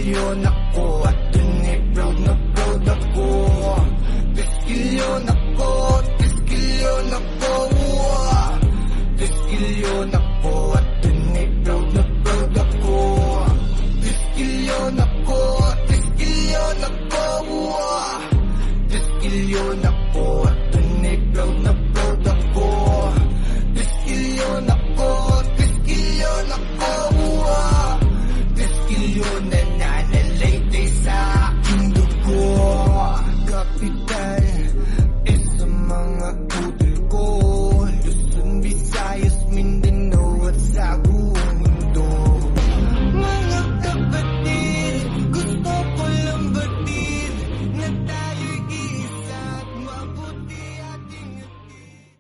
Deskilyon ako at dun ay proud na proud ako. Deskilyon ako, deskilyon ako. Deskilyon ako at dun ay proud na proud ako. Deskilyon ako, deskilyon ako. Deskilyon ako at dun ay proud na proud ako. Deskilyon ako, deskilyon ako. Deskilyon na nanalay sa aking dugo. Kapital